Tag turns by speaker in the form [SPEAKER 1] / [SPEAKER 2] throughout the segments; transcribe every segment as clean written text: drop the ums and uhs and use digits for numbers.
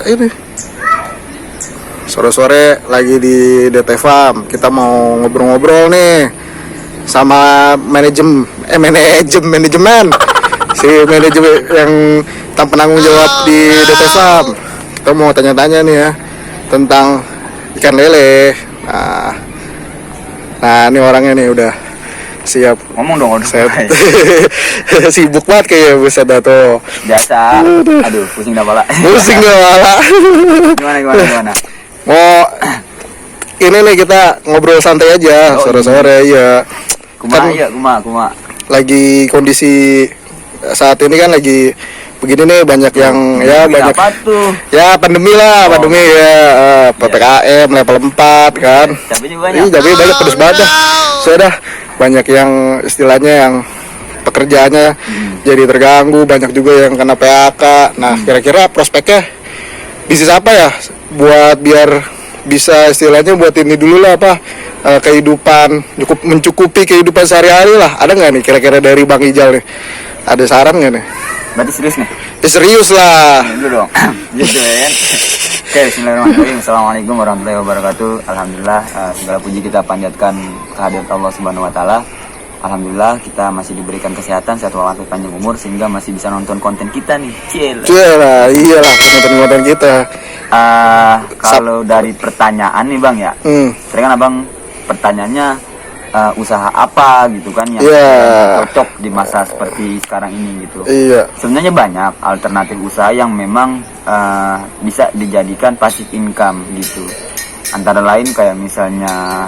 [SPEAKER 1] ini sore-sore lagi di DT Farm. Kita mau ngobrol-ngobrol nih sama manajemen si manajemen yang penanggung jawab di DT Farm. Kita mau tanya-tanya nih ya tentang ikan lele. Nah ini orangnya nih udah siap.
[SPEAKER 2] Ngomong dong udah.
[SPEAKER 1] Sibuk banget kayaknya, buset dah tuh.
[SPEAKER 2] Biasa. Aduh, pusing dah pala. Gimana?
[SPEAKER 1] Mau ini nih kita ngobrol santai aja sore-sore ya.
[SPEAKER 2] Kuma.
[SPEAKER 1] Lagi kondisi saat ini kan lagi begini nih, banyak yang banyak
[SPEAKER 2] apa tuh?
[SPEAKER 1] Ya pandemi ya, PPKM level 4 kan.
[SPEAKER 2] Tapi
[SPEAKER 1] banyak pedes banget dah. Sudah banyak yang istilahnya yang pekerjaannya jadi terganggu, banyak juga yang kena PHK. Nah, kira-kira prospeknya bisnis apa ya buat biar bisa istilahnya buat ini dulu lah kehidupan mencukupi kehidupan sehari-hari lah. Ada nggak nih kira-kira dari Bang Ijal nih? Ada saran nggak nih?
[SPEAKER 2] Berarti serius nih?
[SPEAKER 1] Ya, serius lah.
[SPEAKER 2] Dulu dong. Gitu ya kan. Oke, bismillahirrahmanirrahim. Assalamualaikum warahmatullahi wabarakatuh. Alhamdulillah, segala puji kita panjatkan kehadirat Allah Subhanahu wa taala. Alhamdulillah kita masih diberikan kesehatan, sehat walafiat, panjang umur sehingga masih bisa nonton konten kita nih.
[SPEAKER 1] Iyalah, nonton kita.
[SPEAKER 2] Kalau dari pertanyaan nih Bang ya. Tadi kan Abang pertanyaannya usaha apa gitu kan yang cocok di masa seperti sekarang ini gitu.
[SPEAKER 1] Iya.
[SPEAKER 2] Sebenarnya banyak alternatif usaha yang memang bisa dijadikan passive income gitu. Antara lain kayak misalnya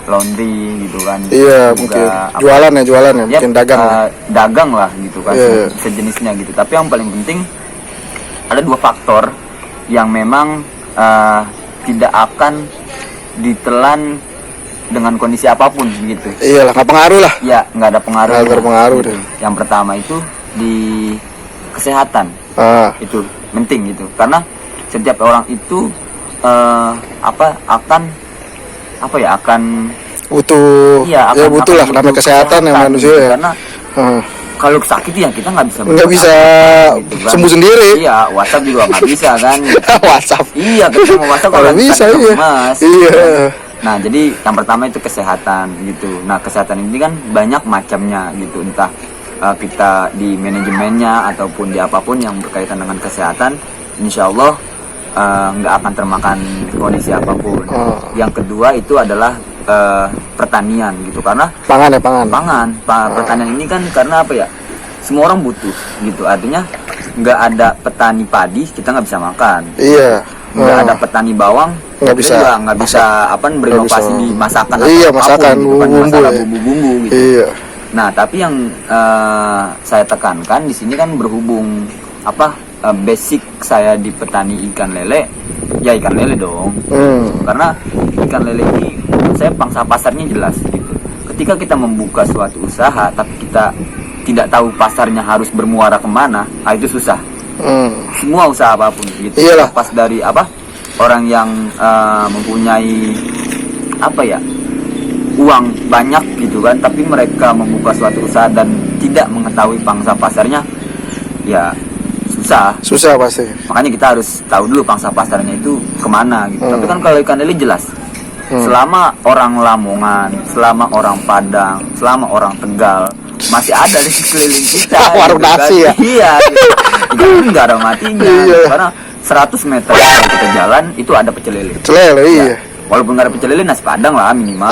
[SPEAKER 2] laundry gitu kan.
[SPEAKER 1] Iya, mungkin jualan ya, mungkin dagang.
[SPEAKER 2] Dagang lah gitu kan, sejenisnya gitu. Tapi yang paling penting ada dua faktor yang memang tidak akan ditelan dengan kondisi apapun gitu.
[SPEAKER 1] Iyalah, nggak pengaruh lah.
[SPEAKER 2] Ya, nggak ada pengaruh.
[SPEAKER 1] Nggak berpengaruh
[SPEAKER 2] gitu.
[SPEAKER 1] deh.
[SPEAKER 2] Yang pertama itu di kesehatan. Itu penting gitu. Karena setiap orang itu akan
[SPEAKER 1] butuh.
[SPEAKER 2] Iya,
[SPEAKER 1] butuh lah namanya kesehatan yang manusia
[SPEAKER 2] gitu.
[SPEAKER 1] ya.
[SPEAKER 2] Karena kalau sakit ya kita nggak
[SPEAKER 1] bisa
[SPEAKER 2] gitu kan.
[SPEAKER 1] Sembuh sendiri.
[SPEAKER 2] Iya, WhatsApp juga nggak bisa kan. Gitu.
[SPEAKER 1] WhatsApp.
[SPEAKER 2] Iya, kita mau WhatsApp kalau
[SPEAKER 1] bisa iya.
[SPEAKER 2] Mas,
[SPEAKER 1] iya.
[SPEAKER 2] Kan? Nah, jadi yang pertama itu kesehatan gitu. Nah, kesehatan ini kan banyak macamnya gitu. Entah kita di manajemennya ataupun di apapun yang berkaitan dengan kesehatan, insya Allah nggak akan termakan kondisi apapun. Yang kedua itu adalah pertanian gitu, karena pangan. Pertanian ini kan karena apa ya? Semua orang butuh gitu. Artinya nggak ada petani padi kita nggak bisa makan.
[SPEAKER 1] Iya.
[SPEAKER 2] Nggak ada petani bawang
[SPEAKER 1] nggak bisa
[SPEAKER 2] berinovasi di masakan.
[SPEAKER 1] Iya, masakan
[SPEAKER 2] gitu, bumbu-bumbu gitu.
[SPEAKER 1] Iya.
[SPEAKER 2] Nah, tapi yang saya tekankan di sini kan berhubung basic saya di petani ikan lele, ya ikan lele dong. Karena ikan lele ini saya pangsa pasarnya jelas gitu. Ketika kita membuka suatu usaha tapi kita tidak tahu pasarnya harus bermuara kemana, itu susah. Semua usaha apapun gitu.
[SPEAKER 1] Iyalah.
[SPEAKER 2] Pas dari orang yang mempunyai uang banyak gitu kan, tapi mereka membuka suatu usaha dan tidak mengetahui pangsa pasarnya, ya susah
[SPEAKER 1] pasti.
[SPEAKER 2] Makanya kita harus tahu dulu pangsa pasarnya itu kemana gitu. Tapi kan kalau ikan lele jelas, selama orang Lamongan, selama orang Padang, selama orang Tegal masih ada di sekeliling kita.
[SPEAKER 1] Warung
[SPEAKER 2] gitu
[SPEAKER 1] nasi
[SPEAKER 2] kan.
[SPEAKER 1] ya.
[SPEAKER 2] Iya. Gitu. Itu nggak ada matinya.
[SPEAKER 1] Iya.
[SPEAKER 2] Karena 100 meter kalau kita jalan itu ada pecel lele.
[SPEAKER 1] Iya.
[SPEAKER 2] Walaupun nggak ada pecel lele, nasi Padang lah minimal.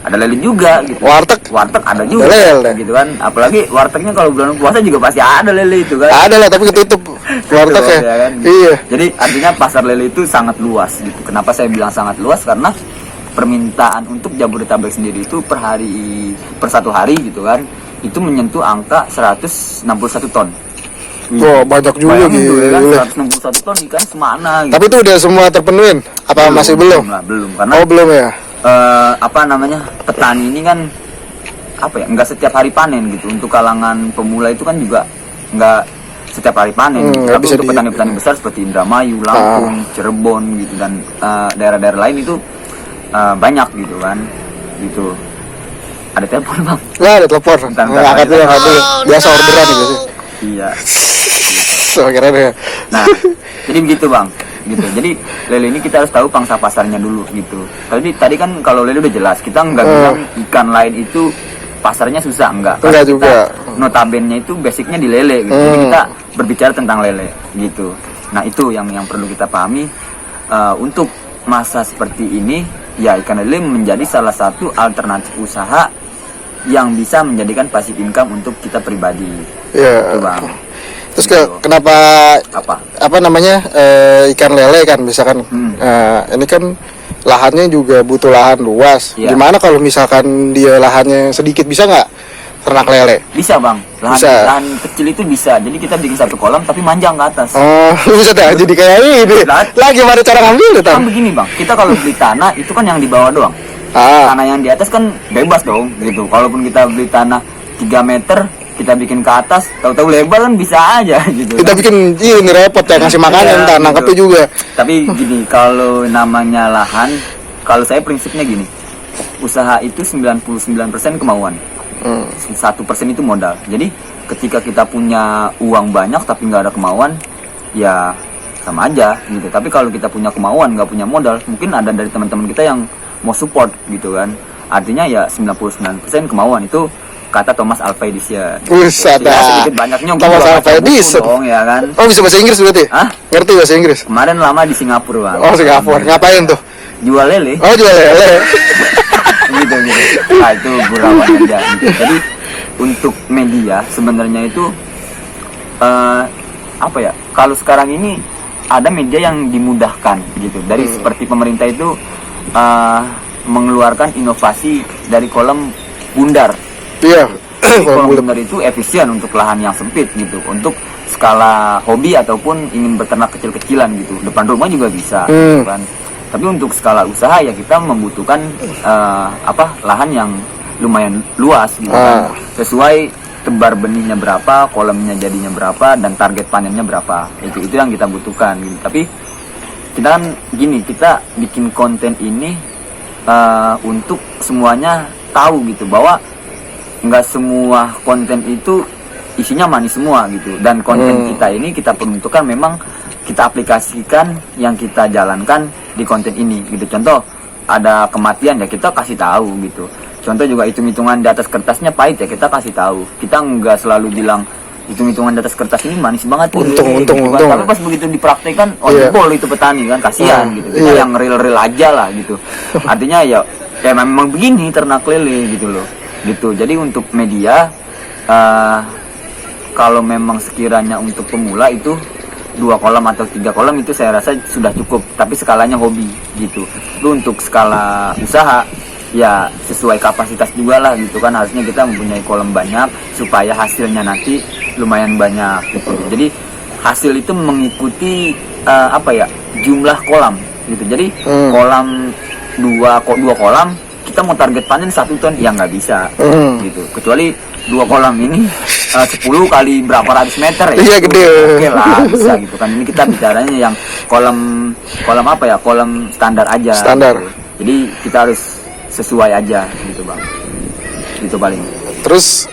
[SPEAKER 2] Ada lele juga gitu.
[SPEAKER 1] Warteg
[SPEAKER 2] ada juga
[SPEAKER 1] lele.
[SPEAKER 2] Gitu kan. Apalagi wartegnya kalau bulan puasa juga pasti ada lele itu kan.
[SPEAKER 1] Ada lah, tapi ketutup wartegnya.
[SPEAKER 2] Ya kan?
[SPEAKER 1] Iya.
[SPEAKER 2] Jadi artinya pasar lele itu sangat luas gitu. Kenapa saya bilang sangat luas? Karena permintaan untuk Jabodetabek sendiri itu per satu hari gitu kan, itu menyentuh angka 161 ton.
[SPEAKER 1] Wah, banyak juga gitu
[SPEAKER 2] ya kan, 161 ton ikan semana gitu.
[SPEAKER 1] Tapi itu udah semua terpenuhin? Apa masih belum?
[SPEAKER 2] Belum, karena
[SPEAKER 1] belum ya.
[SPEAKER 2] Petani ini kan nggak setiap hari panen gitu. Untuk kalangan pemula itu kan juga nggak setiap hari panen gitu. Tapi untuk petani-petani besar seperti Indramayu, Lampung, Cirebon gitu dan daerah-daerah lain itu banyak gitu kan gitu. Ada telepon Bang?
[SPEAKER 1] Ada telepon. Angkat dulu. Biasa orderan gitu sih.
[SPEAKER 2] Iya. Gitu.
[SPEAKER 1] keren ya.
[SPEAKER 2] Nah, jadi begitu bang, gitu. Jadi lele ini kita harus tahu pangsa pasarnya dulu gitu. Tadi kan kalau lele udah jelas, kita nggak bilang ikan lain itu pasarnya susah, enggak.
[SPEAKER 1] Enggak
[SPEAKER 2] Karena
[SPEAKER 1] juga.
[SPEAKER 2] kita notabene itu basicnya di lele gitu. Jadi kita berbicara tentang lele gitu. Nah itu yang perlu kita pahami. Untuk masa seperti ini, ya ikan lele menjadi salah satu alternatif usaha yang bisa menjadikan passive income untuk kita pribadi.
[SPEAKER 1] Iya.
[SPEAKER 2] Gitu, bang.
[SPEAKER 1] Terus
[SPEAKER 2] Gitu.
[SPEAKER 1] kenapa
[SPEAKER 2] Apa
[SPEAKER 1] namanya ikan lele kan misalkan ini kan lahannya juga butuh lahan luas.
[SPEAKER 2] Iya.
[SPEAKER 1] Gimana kalau misalkan dia lahannya sedikit, bisa nggak ternak lele?
[SPEAKER 2] Bisa bang,
[SPEAKER 1] Bisa.
[SPEAKER 2] lahan kecil itu bisa. Jadi kita bikin satu kolam tapi manjang ke atas.
[SPEAKER 1] Oh, bisa dah. Jadi kayak ini. Lah gimana cara ngambil itu?
[SPEAKER 2] Kan begini bang, kita kalau beli tanah itu kan yang di bawah doang. Tanah yang di atas kan bebas dong gitu. Kalaupun kita beli tanah 3 meter, kita bikin ke atas, tahu-tahu lebar kan bisa aja gitu.
[SPEAKER 1] Kita bikin ini repot ya, ngasih makanan,
[SPEAKER 2] Iya,
[SPEAKER 1] nangkapnya
[SPEAKER 2] gitu.
[SPEAKER 1] juga.
[SPEAKER 2] Tapi gini, kalau namanya lahan, kalau saya prinsipnya gini, usaha itu 99% kemauan, 1% itu modal. Jadi ketika kita punya uang banyak tapi nggak ada kemauan, ya sama aja gitu. Tapi kalau kita punya kemauan nggak punya modal, mungkin ada dari teman-teman kita yang mau support gitu kan. Artinya ya 99% kemauan, itu kata Thomas Alva Edison.
[SPEAKER 1] Buset
[SPEAKER 2] Ya,
[SPEAKER 1] dah.
[SPEAKER 2] sedikit banyaknya gua
[SPEAKER 1] Thomas
[SPEAKER 2] baca
[SPEAKER 1] Alva
[SPEAKER 2] buku
[SPEAKER 1] Edison.
[SPEAKER 2] dong, ya kan.
[SPEAKER 1] Oh, bisa bahasa Inggris berarti?
[SPEAKER 2] Hah?
[SPEAKER 1] Ngerti bahasa Inggris?
[SPEAKER 2] Kemarin lama di Singapura bang.
[SPEAKER 1] Oh, Singapura. Ngapain tuh?
[SPEAKER 2] Jual lele.
[SPEAKER 1] Oh, jual lele.
[SPEAKER 2] gitu. Nah itu gurauan aja gitu. Jadi untuk media sebenarnya itu apa ya, kalau sekarang ini ada media yang dimudahkan gitu dari seperti pemerintah itu mengeluarkan inovasi dari kolam bundar.
[SPEAKER 1] Iya.
[SPEAKER 2] Kolam bundar itu efisien untuk lahan yang sempit gitu, untuk skala hobi ataupun ingin beternak kecil-kecilan gitu, depan rumah juga bisa gitu kan. Tapi untuk skala usaha ya kita membutuhkan lahan yang lumayan luas gitu kan, sesuai tebar benihnya berapa, kolamnya jadinya berapa, dan target panennya berapa. Itu yang kita butuhkan gitu. Tapi kita kan gini, kita bikin konten ini untuk semuanya tahu gitu, bahwa nggak semua konten itu isinya manis semua gitu. Dan konten kita ini kita peruntukkan memang kita aplikasikan yang kita jalankan di konten ini gitu. Contoh ada kematian ya kita kasih tahu gitu. Contoh juga hitung-hitungan di atas kertasnya pahit ya kita kasih tahu. Kita nggak selalu bilang hitung-hitungan di atas kertas ini manis banget
[SPEAKER 1] untung.
[SPEAKER 2] Tapi pas begitu dipraktekkan jebol itu petani kan, kasihan gitu. Kita yang real aja lah gitu. Artinya ya memang begini ternak lele gitu loh gitu. Jadi untuk media kalau memang sekiranya untuk pemula itu 2 kolam atau 3 kolam itu saya rasa sudah cukup, tapi skalanya hobi gitu. Itu untuk skala usaha ya sesuai kapasitas juga lah gitu kan, harusnya kita mempunyai kolam banyak supaya hasilnya nanti lumayan banyak gitu. Jadi hasil itu mengikuti jumlah kolam gitu. Jadi kolam 2 kolam kita mau target panen 1 ton ya nggak bisa gitu, kecuali 2 kolam ini 10 kali berapa ratus meter ya.
[SPEAKER 1] Iya, gede.
[SPEAKER 2] Oke lah bisa gitu kan. Ini kita bicaranya yang kolam standar aja.
[SPEAKER 1] Standar.
[SPEAKER 2] Gitu. Jadi kita harus sesuai aja gitu bang. Gitu paling.
[SPEAKER 1] Terus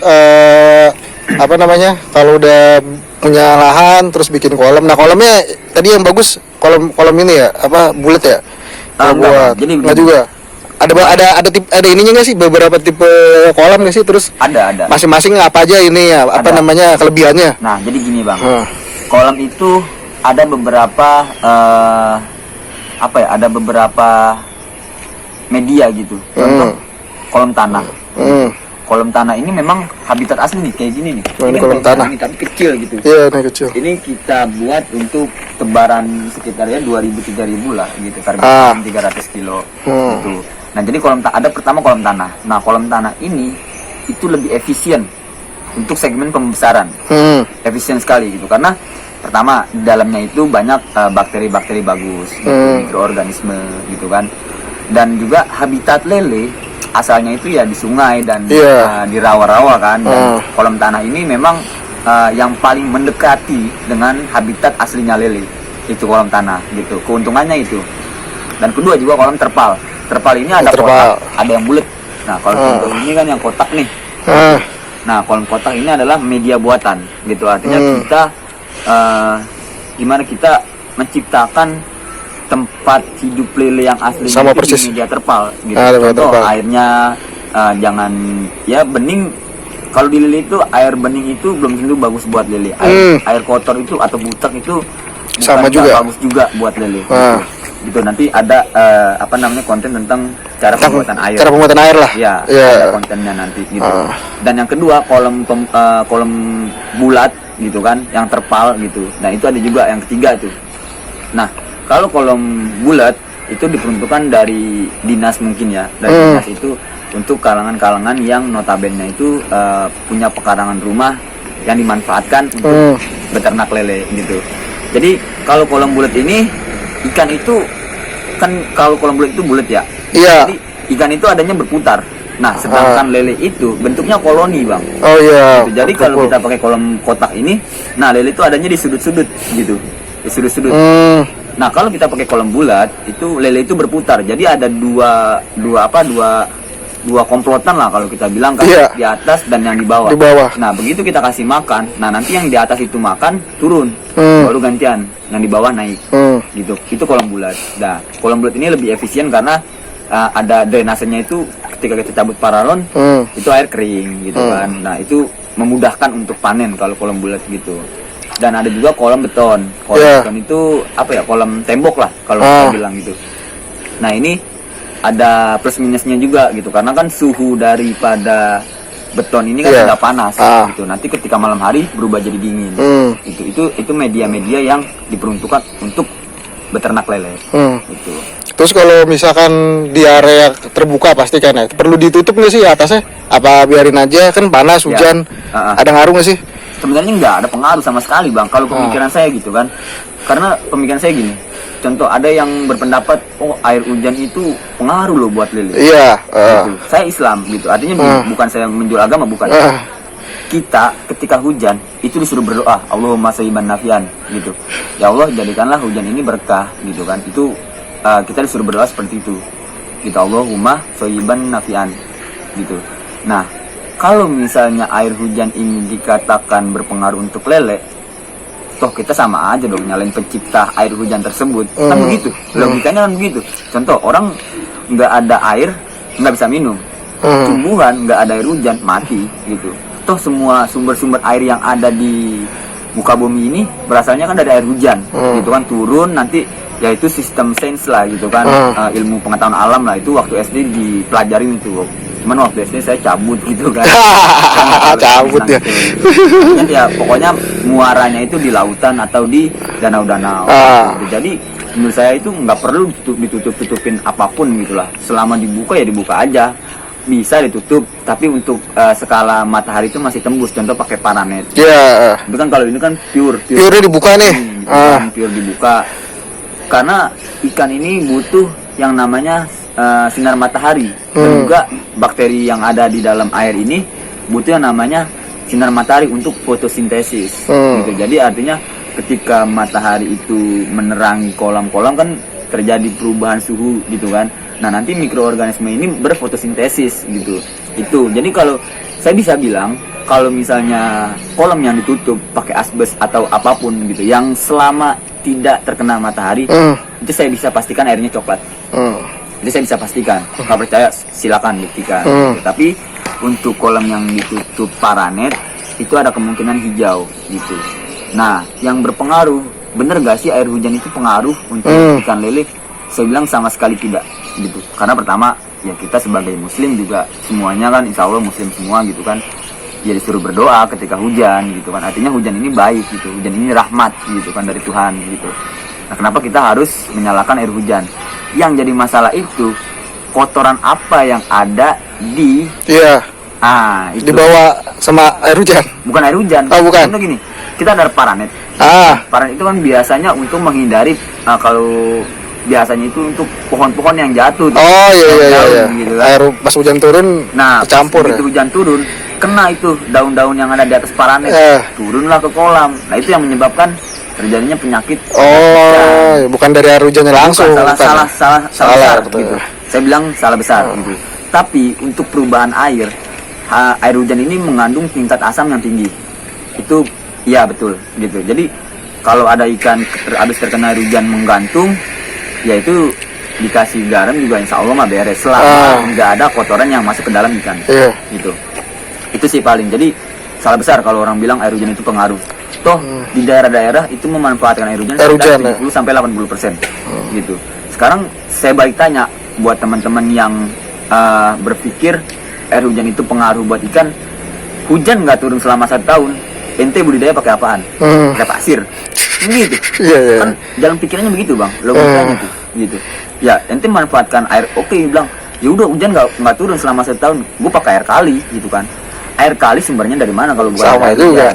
[SPEAKER 1] kalau udah punya lahan terus bikin kolam. Nah, kolamnya tadi yang bagus kolam ini ya, bulat ya?
[SPEAKER 2] Enggak, jadi
[SPEAKER 1] enggak juga. Ada ininya nggak sih, beberapa tipe kolam nggak sih? Terus
[SPEAKER 2] ada
[SPEAKER 1] masing-masing apa aja ini ya, kelebihannya?
[SPEAKER 2] Nah jadi gini bang, kolam itu ada beberapa ada beberapa media gitu. Contoh kolam tanah. Kolam tanah ini memang habitat asli nih kayak gini nih. Ini
[SPEAKER 1] kolam tanah
[SPEAKER 2] ini, tapi kecil gitu.
[SPEAKER 1] Iya, ini kecil.
[SPEAKER 2] Ini kita buat untuk tebaran sekitar ya 2.000-3.000 lah gitu, target 300 kilo gitu. Nah jadi ada pertama kolam tanah. Nah kolam tanah ini itu lebih efisien untuk segmen pembesaran, efisien sekali gitu, karena pertama di dalamnya itu banyak bakteri-bakteri bagus, gitu, mikroorganisme gitu kan, dan juga habitat lele asalnya itu ya di sungai dan di rawa-rawa kan. Dan kolam tanah ini memang yang paling mendekati dengan habitat aslinya lele, itu kolam tanah gitu. Keuntungannya itu. Dan kedua juga kolam terpal. Terpal ini ada kotak, ada yang bulat. Nah kalau contoh ini kan yang kotak nih. Nah kolam kotak ini adalah media buatan gitu. Artinya kita gimana kita menciptakan tempat hidup lele yang asli
[SPEAKER 1] Sama
[SPEAKER 2] itu
[SPEAKER 1] persis.
[SPEAKER 2] di media terpal gitu.
[SPEAKER 1] Ah, di media
[SPEAKER 2] Contoh
[SPEAKER 1] terpal.
[SPEAKER 2] airnya jangan ya bening. Kalau di lele itu air bening itu belum tentu bagus buat lele. Air kotor itu atau butek itu
[SPEAKER 1] Sama
[SPEAKER 2] bukan
[SPEAKER 1] juga.
[SPEAKER 2] nggak bagus juga buat lele.
[SPEAKER 1] Ah.
[SPEAKER 2] Gitu. Nanti ada apa namanya konten tentang cara pembuatan air.
[SPEAKER 1] Cara pembuatan air lah.
[SPEAKER 2] Ya,
[SPEAKER 1] Iya.
[SPEAKER 2] ada kontennya nanti gitu.
[SPEAKER 1] Ah.
[SPEAKER 2] Dan yang kedua kolom bulat gitu kan, yang terpal gitu. Nah itu ada juga yang ketiga tuh. Nah kalau kolom bulat itu diperuntukkan dari dinas mungkin ya, dari dinas itu untuk kalangan-kalangan yang notabene itu punya pekarangan rumah yang dimanfaatkan untuk beternak lele gitu. Jadi kalau kolom bulat ini ikan itu kan kalau kolom bulat itu bulat ya.
[SPEAKER 1] Iya.
[SPEAKER 2] Jadi ikan itu adanya berputar. Nah, sedangkan lele itu bentuknya koloni, Bang.
[SPEAKER 1] Oh iya.
[SPEAKER 2] Gitu. Jadi kalau kita pakai kolom kotak ini, nah lele itu adanya di sudut-sudut gitu. Di sudut-sudut. Nah, kalau kita pakai kolom bulat, itu lele itu berputar. Jadi ada dua komplotan lah kalau kita bilang kan,
[SPEAKER 1] Iya.
[SPEAKER 2] di atas dan yang di bawah.
[SPEAKER 1] Di bawah.
[SPEAKER 2] Nah, begitu kita kasih makan, nah nanti yang di atas itu makan turun,
[SPEAKER 1] Hmm.
[SPEAKER 2] baru gantian, yang di bawah naik. Gitu. Itu kolom bulat. Nah, kolom bulat ini lebih efisien karena ada drainasenya itu ketika kita cabut paralon, itu air kering gitu kan. Nah, itu memudahkan untuk panen kalau kolom bulat gitu. Dan ada juga kolom beton. Kolom
[SPEAKER 1] Yeah.
[SPEAKER 2] beton itu apa ya? Kolom tembok lah kalau kita bilang gitu. Nah, ini ada plus minusnya juga gitu karena kan suhu daripada beton ini kan
[SPEAKER 1] Yeah.
[SPEAKER 2] sudah panas gitu. Nanti ketika malam hari berubah jadi dingin. Itu media-media yang diperuntukkan untuk beternak lele. Gitu.
[SPEAKER 1] Terus kalau misalkan di area terbuka pasti kan ya, perlu ditutup nggak sih atasnya? Apa biarin aja kan panas, hujan, ada ngaruh nggak sih?
[SPEAKER 2] Sebenarnya nggak ada pengaruh sama sekali, Bang. Kalau pemikiran saya gitu kan, karena pemikiran saya gini. Contoh ada yang berpendapat, oh air hujan itu pengaruh loh buat lele.
[SPEAKER 1] Iya.
[SPEAKER 2] Gitu. Saya Islam gitu, artinya bukan saya menjual agama, bukan. Kita ketika hujan itu disuruh berdoa, Allahumma sayyiban nafian gitu. Ya Allah jadikanlah hujan ini berkah gitu kan. Itu kita disuruh berdoa seperti itu. Gitu Allahumma sayyiban nafian gitu. Nah, kalau misalnya air hujan ini dikatakan berpengaruh untuk lele, toh kita sama aja dong nyalain pencipta air hujan tersebut. Kan begitu. Logikanya kan begitu. Contoh orang nggak ada air nggak bisa minum. Tumbuhan nggak ada air hujan mati gitu. Toh semua sumber-sumber air yang ada di muka bumi ini berasalnya kan dari air hujan gitu kan, turun nanti yaitu sistem sains lah gitu kan, ilmu pengetahuan alam lah, itu waktu SD dipelajarin itu. Cuman waktu SD saya cabut gitu kan.
[SPEAKER 1] Cabut ya.
[SPEAKER 2] Gitu. Ya pokoknya muaranya itu di lautan atau di danau-danau gitu. Jadi menurut saya itu nggak perlu ditutup-tutupin apapun gitulah. Selama dibuka ya dibuka aja. Bisa ditutup, tapi untuk skala matahari itu masih tembus. Contoh pakai paranet.
[SPEAKER 1] Iya.
[SPEAKER 2] Itu kan kalau ini kan pure
[SPEAKER 1] Pure dibuka nih.
[SPEAKER 2] gitu kan, pure dibuka. Karena ikan ini butuh yang namanya sinar matahari, dan juga bakteri yang ada di dalam air ini butuh yang namanya sinar matahari untuk fotosintesis. Gitu. Jadi artinya ketika matahari itu menerangi kolam-kolam kan terjadi perubahan suhu gitu kan. Nah nanti mikroorganisme ini berfotosintesis gitu. Itu. Jadi kalau saya bisa bilang kalau misalnya kolam yang ditutup pakai asbes atau apapun gitu, yang selama tidak terkena matahari, itu saya bisa pastikan airnya coklat. Itu saya bisa pastikan. Kalau percaya silakan buktikan. Gitu. Tapi untuk kolam yang ditutup paranet itu ada kemungkinan hijau gitu. Nah yang berpengaruh, bener gak sih air hujan itu pengaruh untuk ikan lele? Saya bilang sama sekali tidak gitu. Karena pertama ya kita sebagai muslim juga semuanya kan insya Allah muslim semua gitu kan, ya disuruh berdoa ketika hujan gitu kan. Artinya hujan ini baik gitu, hujan ini rahmat gitu kan dari Tuhan gitu. Nah kenapa kita harus menyalakan air hujan? Yang jadi masalah itu kotoran apa yang ada di itu
[SPEAKER 1] dibawa sama air hujan.
[SPEAKER 2] Bukan air hujan.
[SPEAKER 1] Oh bukan.
[SPEAKER 2] Contoh gini, kita ada paranet. Paranet itu kan biasanya untuk menghindari kalau biasanya itu untuk pohon-pohon yang jatuh.
[SPEAKER 1] Oh iya.
[SPEAKER 2] Gitu kan.
[SPEAKER 1] Air pas hujan turun,
[SPEAKER 2] nah
[SPEAKER 1] tercampur.
[SPEAKER 2] Begitu hujan turun, kena itu daun-daun yang ada di atas paranet, turunlah ke kolam. Nah itu yang menyebabkan terjadinya penyakit.
[SPEAKER 1] Oh, bukan dari air hujannya langsung.
[SPEAKER 2] Salah besar
[SPEAKER 1] betul.
[SPEAKER 2] gitu. Saya bilang salah besar gitu. Tapi untuk perubahan air hujan ini mengandung tingkat asam yang tinggi. Itu iya betul gitu. Jadi Kalau ada ikan habis terkena air hujan menggantung, ya itu dikasih garam juga insya Allah mah beres, selama nggak ada kotoran yang masuk ke dalam ikan. Gitu. Itu sih paling. Jadi salah besar kalau orang bilang air hujan itu pengaruh. Toh di daerah-daerah itu memanfaatkan air hujan sekitar 70 sampai 80%. Gitu. Sekarang saya balik tanya buat teman-teman yang berpikir air hujan itu pengaruh buat ikan. Hujan nggak turun selama 1 tahun, ente budidaya pakai apaan? Pakai pasir. Gitu. Kan jalan pikirannya begitu bang, logikanya tuh. Gitu. Ya ente manfaatkan air, oke bilang ya udah hujan nggak turun selama 1 tahun, gue pakai air kali gitu kan. Air kali sumbernya dari mana kalau bukan
[SPEAKER 1] sama
[SPEAKER 2] air
[SPEAKER 1] juga.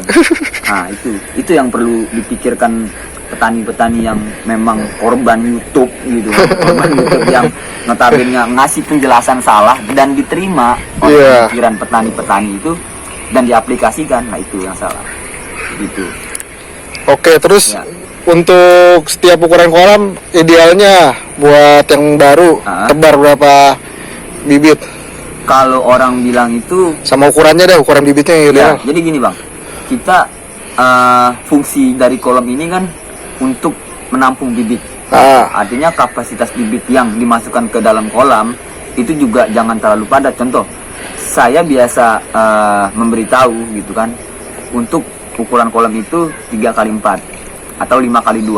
[SPEAKER 2] Nah itu yang perlu dipikirkan petani-petani yang memang korban YouTube gitu, korban YouTube yang notabene ngasih penjelasan salah dan diterima oleh pikiran petani-petani itu dan diaplikasikan. Nah itu yang salah gitu.
[SPEAKER 1] Oke, terus untuk setiap ukuran kolam idealnya buat yang baru tebar berapa bibit?
[SPEAKER 2] Kalau orang bilang itu
[SPEAKER 1] sama ukurannya deh, ukuran bibitnya yang ideal.
[SPEAKER 2] Ya, jadi gini bang, kita fungsi dari kolam ini kan untuk menampung bibit. Artinya kapasitas bibit yang dimasukkan ke dalam kolam itu juga jangan terlalu padat. Contoh, saya biasa memberitahu gitu kan, untuk ukuran kolam itu 3x4 atau 5x2.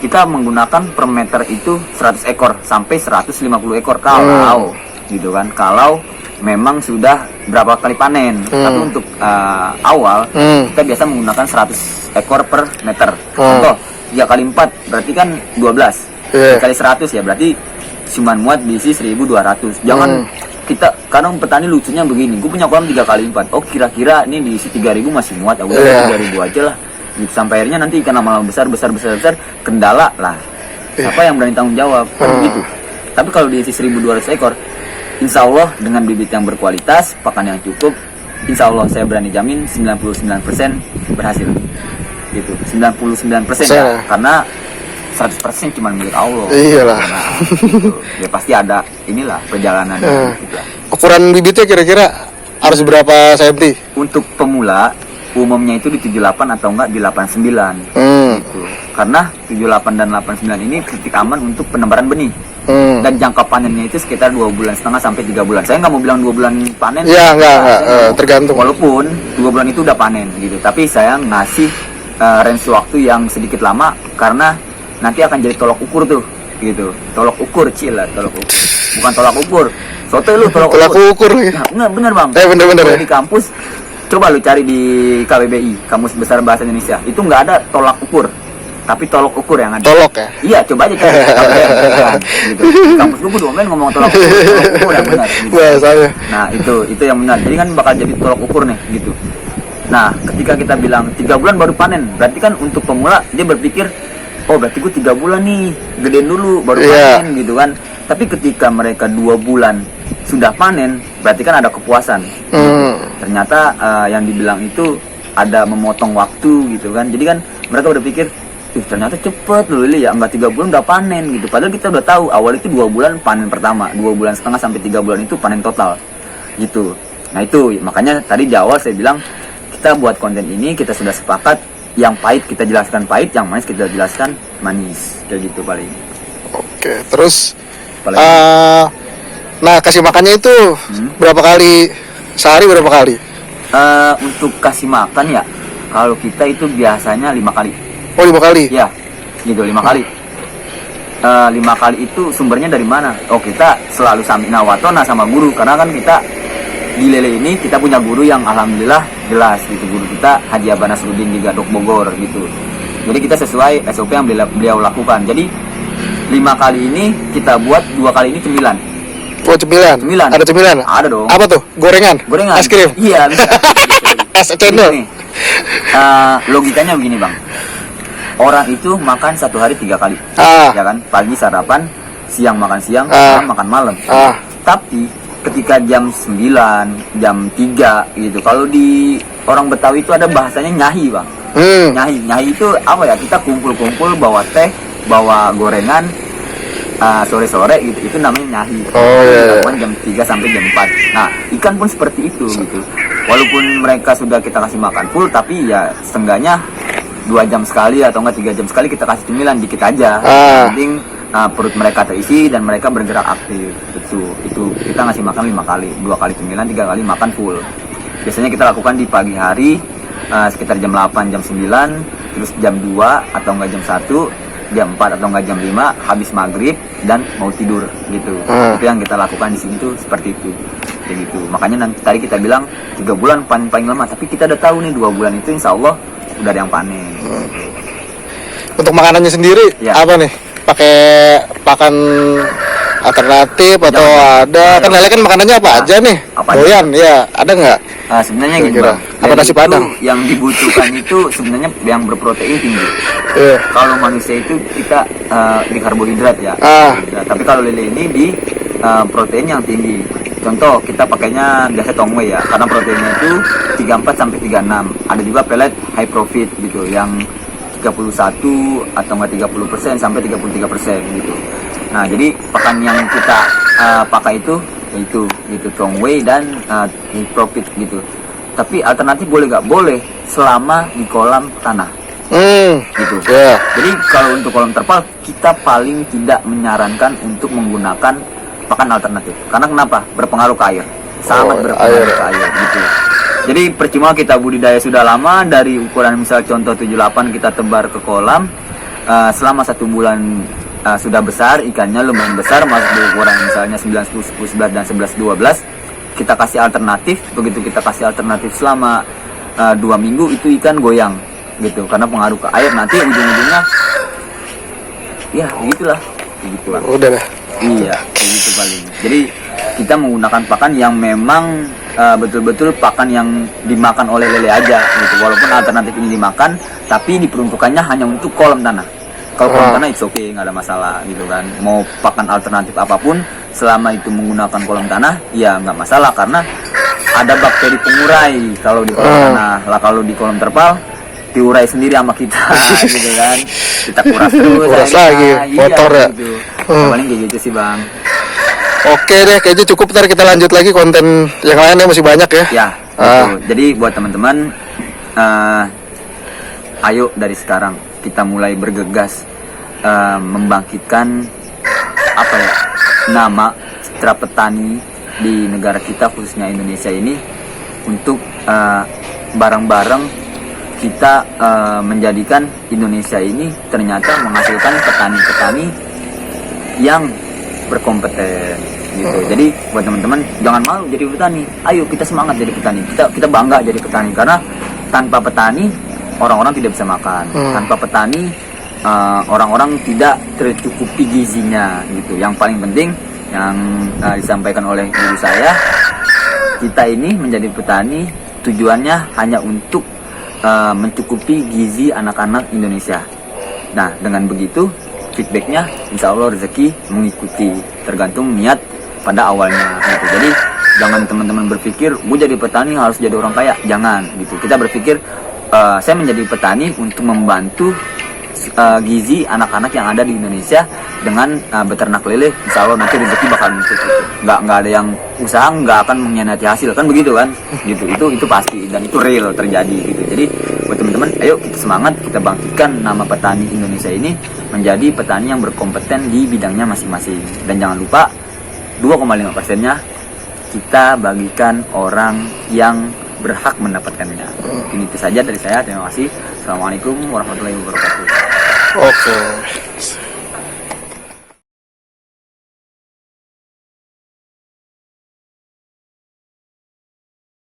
[SPEAKER 2] Kita menggunakan per meter itu 100 ekor sampai 150 ekor kalau gitu kan, kalau memang sudah berapa kali panen. Tapi untuk awal kita biasa menggunakan 100 ekor per meter. Contoh 3x4 berarti kan 12 kali 100 ya, berarti cuman muat diisi 1200. Jangan kita, kadang petani lucunya begini, gue punya kolam 3x4, oh kira-kira ini diisi 3000 masih muat, aku 3000 aja lah gitu. Sampai akhirnya nanti ikan lama besar kendala lah, siapa yang berani tanggung jawab kan gitu. Tapi kalau diisi 1200 ekor, insya Allah dengan bibit yang berkualitas, pakan yang cukup, insya Allah saya berani jamin 99% berhasil gitu. 99% ya, karena 100% cuma milik Allah.
[SPEAKER 1] Iyalah.
[SPEAKER 2] Nah, gitu. Ya pasti ada inilah perjalanan. Gitu.
[SPEAKER 1] Ukuran bibitnya kira-kira harus berapa senti?
[SPEAKER 2] Untuk pemula umumnya itu di 78 atau enggak di 89. Gitu. Karena 78 dan 89 ini titik aman untuk penebaran benih. Dan jangka panennya itu sekitar 2,5 bulan sampai 3 bulan. Saya nggak mau bilang 2 bulan panen.
[SPEAKER 1] Iya, enggak, tergantung.
[SPEAKER 2] Walaupun 2 bulan itu udah panen gitu. Tapi saya ngasih range waktu yang sedikit lama karena nanti akan jadi tolok ukur tuh gitu. Tolok ukur cila, tolok ukur. Bukan tolak ukur. Soto lu tolak
[SPEAKER 1] ukur.
[SPEAKER 2] Nah, bener bang.
[SPEAKER 1] Bener.
[SPEAKER 2] Di kampus coba lu cari di KBBI, Kamus Besar Bahasa Indonesia. Itu nggak ada tolak ukur. Tapi tolok ukur yang ada.
[SPEAKER 1] Tolok ya?
[SPEAKER 2] Iya, coba aja cari. Gitu. Di kampus gue domain ngomong tolak ukur yang benar. Gitu.
[SPEAKER 1] Bahasanya.
[SPEAKER 2] Nah, itu yang benar. Jadi kan bakal jadi tolak ukur nih gitu. Nah, ketika kita bilang 3 bulan baru panen, berarti kan untuk pemula dia berpikir, oh berarti gue 3 bulan nih, gedein dulu baru panen gitu kan. Tapi ketika mereka 2 bulan sudah panen, berarti kan ada kepuasan. Ternyata yang dibilang itu ada memotong waktu gitu kan. Jadi kan mereka udah pikir, ternyata cepet loh ya, enggak 3 bulan udah panen gitu. Padahal kita udah tahu awal itu 2 bulan panen pertama, 2,5 bulan sampai 3 bulan itu panen total gitu. Nah itu makanya tadi di awal saya bilang kita buat konten ini kita sudah sepakat, yang pahit kita jelaskan pahit, yang manis kita jelaskan manis, kayak gitu paling.
[SPEAKER 1] Oke, terus
[SPEAKER 2] paling.
[SPEAKER 1] Nah kasih makannya itu berapa kali sehari, berapa kali?
[SPEAKER 2] Untuk kasih makan ya, kalau kita itu biasanya 5 kali.
[SPEAKER 1] Oh 5 kali?
[SPEAKER 2] Ya, gitu 5 kali. 5 kali itu sumbernya dari mana? Oh kita selalu samina watona sama guru, karena kan kita di Lele ini kita punya guru yang alhamdulillah jelas gitu. Guru kita Haji Abah Nasruddin di Gadok Bogor gitu. Jadi kita sesuai SOP yang beliau lakukan. Jadi 5 kali ini kita buat, 2 kali ini cemilan.
[SPEAKER 1] Oh cemilan? Ada cemilan?
[SPEAKER 2] Ada dong.
[SPEAKER 1] Apa tuh? Gorengan?
[SPEAKER 2] Es
[SPEAKER 1] krim?
[SPEAKER 2] Iya bisa.
[SPEAKER 1] Es cendol?
[SPEAKER 2] Logikanya begini bang, orang itu makan 1 hari 3 kali, ya kan? Pagi sarapan, siang makan siang, malam makan malam. Tapi ketika jam 9, jam 3 gitu, kalau di orang Betawi itu ada bahasanya nyahi bang. Nyahi itu apa ya? Kita kumpul-kumpul bawa teh, bawa gorengan, sore-sore gitu, itu namanya nyahi. Dilakukan jam 3 sampai jam 4. Nah ikan pun seperti itu gitu. Walaupun mereka sudah kita kasih makan full, tapi ya setengahnya 2 jam sekali atau enggak 3 jam sekali kita kasih cemilan dikit aja.
[SPEAKER 1] Ah.
[SPEAKER 2] Yang penting perut mereka terisi dan mereka bergerak aktif. Itu kita ngasih makan 5 kali, 2 kali cemilan, 3 kali makan full. Biasanya kita lakukan di pagi hari sekitar jam 8, jam 9, terus jam 2 atau enggak jam 1, jam 4 atau enggak jam 5 habis maghrib dan mau tidur gitu. Itu yang kita lakukan di sini tuh seperti itu. Kayak gitu. Makanya nanti tadi kita bilang 3 bulan paling lama, tapi kita udah tahu nih 2 bulan itu insya Allah udah ada yang panen.
[SPEAKER 1] Untuk makanannya sendiri
[SPEAKER 2] Ya.
[SPEAKER 1] apa nih? Pakai pakan alternatif atau ada? Kan lele kan makanannya apa aja nih?
[SPEAKER 2] Apa aja?
[SPEAKER 1] Doyan, ya ada nggak?
[SPEAKER 2] Sebenarnya gini
[SPEAKER 1] Kira-kira.
[SPEAKER 2] Bang,
[SPEAKER 1] Apa
[SPEAKER 2] lele
[SPEAKER 1] nasi
[SPEAKER 2] itu
[SPEAKER 1] Padang?
[SPEAKER 2] yang dibutuhkan itu sebenarnya yang berprotein tinggi.
[SPEAKER 1] Iya.
[SPEAKER 2] Kalau manusia itu kita di karbohidrat ya. Karbohidrat. Tapi kalau lele ini di protein yang tinggi. Contoh kita pakainya biasa tongwei ya, karena proteinnya itu 34 sampai 36. Ada juga pelet high profit gitu yang 31 atau enggak 30% sampai 33% gitu. Nah, jadi pakan yang kita pakai itu gitu tongwei dan high profit gitu. Tapi alternatif boleh nggak? Boleh selama di kolam tanah. Gitu.
[SPEAKER 1] Ya.
[SPEAKER 2] Jadi kalau untuk kolam terpal kita paling tidak menyarankan untuk menggunakan pakan alternatif. Karena kenapa? Berpengaruh ke air. Sangat berpengaruh ke air gitu. Jadi percuma kita budidaya sudah lama dari ukuran misal contoh 78 kita tebar ke kolam selama 1 bulan sudah besar, ikannya lumayan besar masuk di ukuran misalnya 9, 10, 10, 11 dan 11, 12. Kita kasih alternatif, begitu kita kasih alternatif selama 2 minggu itu ikan goyang gitu karena pengaruh ke air, nanti ujung-ujungnya ya begitulah.
[SPEAKER 1] Udah lah.
[SPEAKER 2] Iya, kayak gitu paling. Jadi kita menggunakan pakan yang memang betul-betul pakan yang dimakan oleh lele aja gitu. Walaupun alternatif ini dimakan, tapi diperuntukannya hanya untuk kolam tanah. Kalau kolam tanah itu oke, nggak ada masalah gitu kan. Mau pakan alternatif apapun, selama itu menggunakan kolam tanah, ya nggak masalah karena ada bakteri pengurai kalau di kolam tanah. Lah kalau di kolam terpal diurai sendiri sama kita gitu kan, kita kuras terus
[SPEAKER 1] Kuras lagi, kotor ya
[SPEAKER 2] gitu. Paling kayak gitu sih Bang.
[SPEAKER 1] Oke deh, kayaknya cukup. Ntar kita lanjut lagi konten yang lainnya, masih banyak ya.
[SPEAKER 2] Ya gitu. Jadi buat teman-teman ayo dari sekarang kita mulai bergegas membangkitkan apa ya, nama citra petani di negara kita khususnya Indonesia ini untuk bareng-bareng kita menjadikan Indonesia ini ternyata menghasilkan petani-petani yang berkompeten gitu. Jadi buat teman-teman jangan malu jadi petani. Ayo kita semangat jadi petani. Kita bangga jadi petani karena tanpa petani orang-orang tidak bisa makan. Tanpa petani orang-orang tidak tercukupi gizinya gitu. Yang paling penting yang disampaikan oleh guru saya, kita ini menjadi petani tujuannya hanya untuk mencukupi gizi anak-anak Indonesia. Nah, dengan begitu feedbacknya insya Allah rezeki mengikuti, tergantung niat pada awalnya gitu. Jadi jangan teman-teman berpikir gue jadi petani harus jadi orang kaya, jangan gitu. Kita berpikir saya menjadi petani untuk membantu gizi anak-anak yang ada di Indonesia dengan beternak lele. Insya Allah nanti rezeki bakal muncul gitu. Nggak ada yang usaha nggak akan mengkhianati hasil kan, begitu kan gitu. Itu pasti dan itu real terjadi gitu. Jadi buat teman-teman ayo kita semangat, kita bangkitkan nama petani Indonesia ini menjadi petani yang berkompeten di bidangnya masing-masing. Dan jangan lupa 2,5%-nya kita bagikan orang yang berhak mendapatkannya. Ini itu saja dari saya. Terima kasih. Assalamualaikum warahmatullahi wabarakatuh.
[SPEAKER 1] Oke.